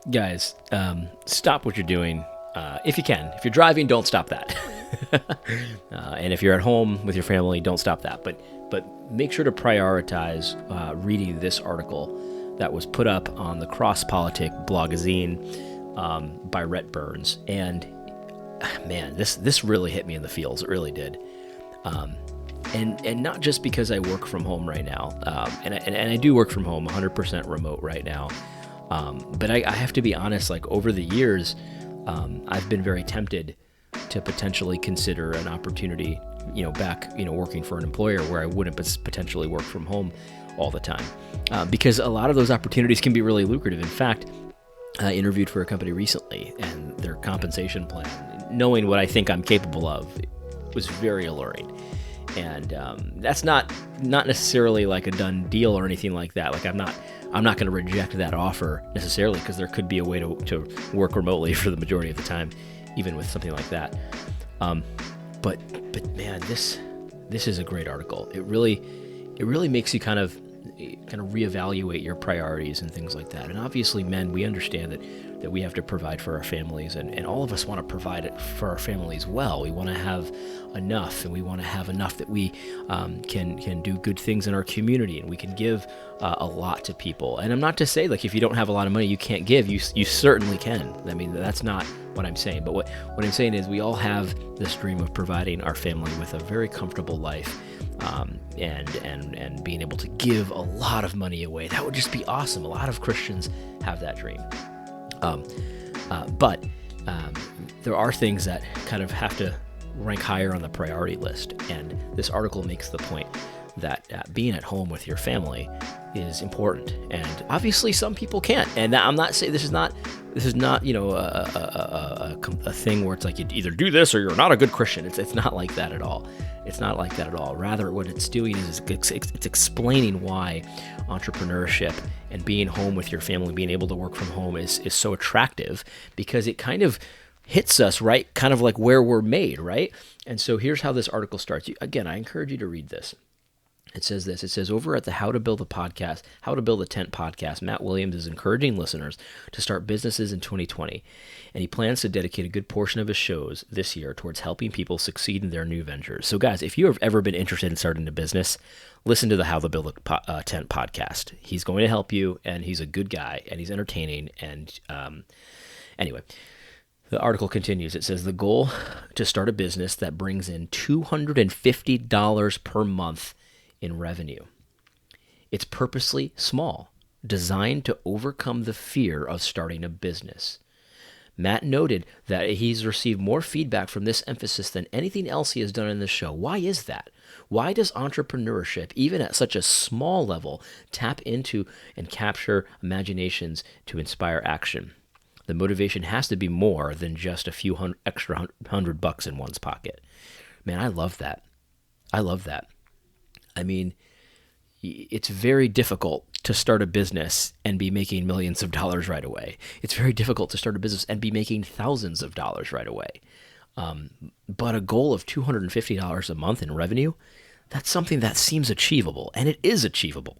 Guys, stop what you're doing if you can. If you're driving, don't stop that. And if you're at home with your family, don't stop that. But make sure to prioritize reading this article that was put up on the Cross Politic blogazine by Rhett Burns. And man, this really hit me in the feels. It really did. And not just because I work from home right now, and I do work from home, 100% remote right now. But I have to be honest, like over the years, I've been very tempted to potentially consider an opportunity, back, working for an employer where I wouldn't potentially work from home all the time. Because a lot of those opportunities can be really lucrative. In fact, I interviewed for a company recently, and their compensation plan, knowing what I think I'm capable of, was very alluring. And that's not necessarily like a done deal or anything like that. Like I'm not going to reject that offer necessarily, because there could be a way to work remotely for the majority of the time, even with something like that. But man, this is a great article. It really makes you kind of reevaluate your priorities and things like that. And obviously, men, we understand that we have to provide for our families, and all of us want to provide it for our families well. We want to have enough, and we want to have enough that we can do good things in our community, and we can give a lot to people. And I'm not to say, like, if you don't have a lot of money, you can't give. You certainly can. I mean, that's not what I'm saying. But what I'm saying is we all have this dream of providing our family with a very comfortable life, and being able to give a lot of money away. That would just be awesome. A lot of Christians have that dream. But there are things that kind of have to rank higher on the priority list. And this article makes the point that being at home with your family is important. And obviously some people can't. And I'm not saying this is not a thing where it's like you either do this or you're not a good Christian. It's not like that at all. It's not like that at all. Rather, what it's doing is it's explaining why entrepreneurship and being home with your family, being able to work from home is so attractive, because it kind of hits us right, kind of like where we're made, right? And so here's how this article starts. Again, I encourage you to read this. It says this. It says, over at the How to Build a Tent podcast, Matt Williams is encouraging listeners to start businesses in 2020, and he plans to dedicate a good portion of his shows this year towards helping people succeed in their new ventures. So guys, if you have ever been interested in starting a business, listen to the How to Build a Tent podcast. He's going to help you, and he's a good guy, and he's entertaining. And anyway, the article continues. It says, the goal to start a business that brings in $250 per month in revenue. It's purposely small, designed to overcome the fear of starting a business. Matt noted that he's received more feedback from this emphasis than anything else he has done in the show. Why is that? Why does entrepreneurship, even at such a small level, tap into and capture imaginations to inspire action? The motivation has to be more than just a few extra $100 in one's pocket. Man, I love that. I love that. I mean, it's very difficult to start a business and be making millions of dollars right away. It's very difficult to start a business and be making thousands of dollars right away. But a goal of $250 a month in revenue, that's something that seems achievable, and it is achievable.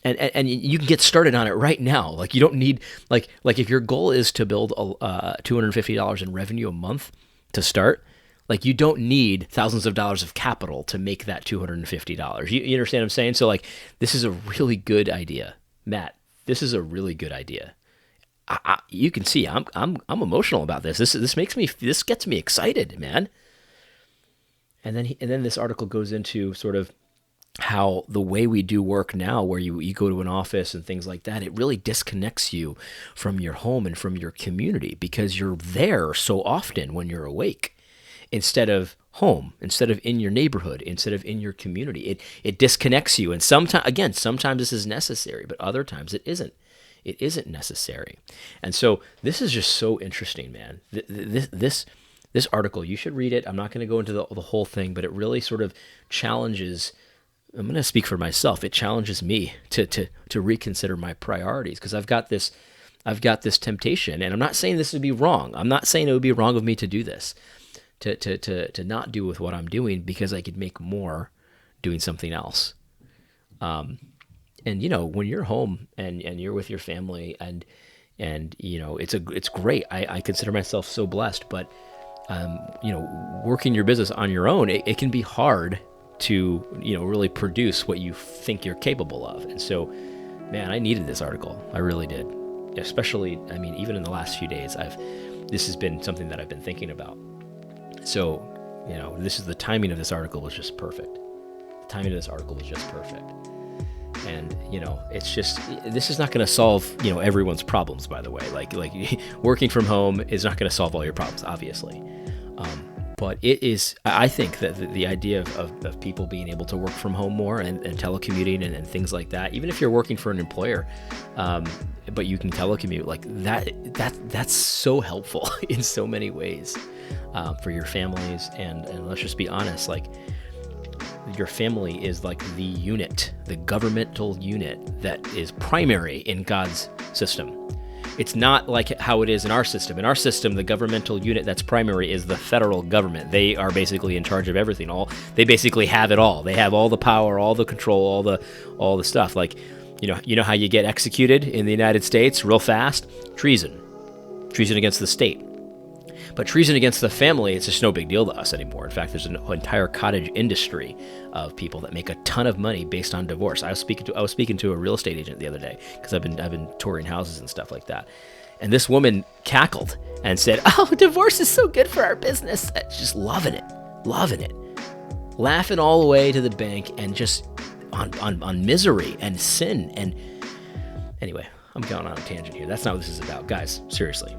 And you can get started on it right now. Like, you don't need, like if your goal is to build $250 in revenue a month to start, like, you don't need thousands of dollars of capital to make that $250. You understand what I'm saying? So, like, this is a really good idea, Matt. This is a really good idea. You can see I'm emotional about this. This gets me excited, man. And then this article goes into sort of how the way we do work now, where you go to an office and things like that, it really disconnects you from your home and from your community, because you're there so often when you're awake, instead of home, instead of in your neighborhood, instead of in your community. It disconnects you. And sometimes this is necessary, but other times it isn't. It isn't necessary. And so this is just so interesting, man. This article, you should read it. I'm not going to go into the whole thing, but it really sort of challenges. I'm going to speak for myself. It challenges me to reconsider my priorities, because I've got this temptation, and I'm not saying this would be wrong. I'm not saying it would be wrong of me to do this. To not do with what I'm doing, because I could make more doing something else. And when you're home and you're with your family, and And it's great. I consider myself so blessed. But working your business on your own, it can be hard to really produce what you think you're capable of. And so, man, I needed this article. I really did. Especially, I mean, even in the last few days, this has been something that I've been thinking about. So, the timing of this article was just perfect. The timing of this article was just perfect. And, it's just, this is not going to solve, everyone's problems, by the way. Like working from home is not going to solve all your problems, obviously. But it is, I think that the idea of people being able to work from home more and telecommuting and things like that, even if you're working for an employer, but you can telecommute, like that's so helpful in so many ways for your families. And let's just be honest, like your family is like the unit, the governmental unit that is primary in God's system. It's not like how it is in our system. In our system, the governmental unit that's primary is the federal government. They are basically in charge of everything. They basically have it all. They have all the power, all the control, all the stuff. Like, you know how you get executed in the United States real fast? Treason against the state. But treason against the family, it's just no big deal to us anymore. In fact, there's an entire cottage industry of people that make a ton of money based on divorce. I was speaking to a real estate agent the other day because I've been touring houses and stuff like that. And this woman cackled and said, "Oh, divorce is so good for our business." Just loving it, laughing all the way to the bank, and just on misery and sin. And anyway, I'm going on a tangent here. That's not what this is about, guys. Seriously.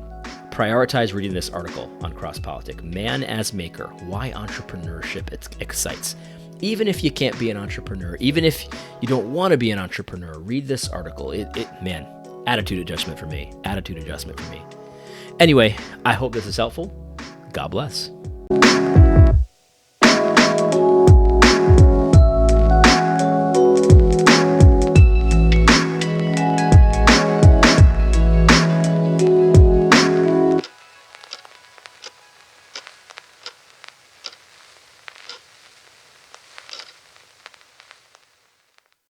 Prioritize reading this article on CrossPolitic, Man as Maker, Why Entrepreneurship Excites. Even if you can't be an entrepreneur, even if you don't want to be an entrepreneur, read this article. Man, attitude adjustment for me. Anyway, I hope this is helpful. God bless.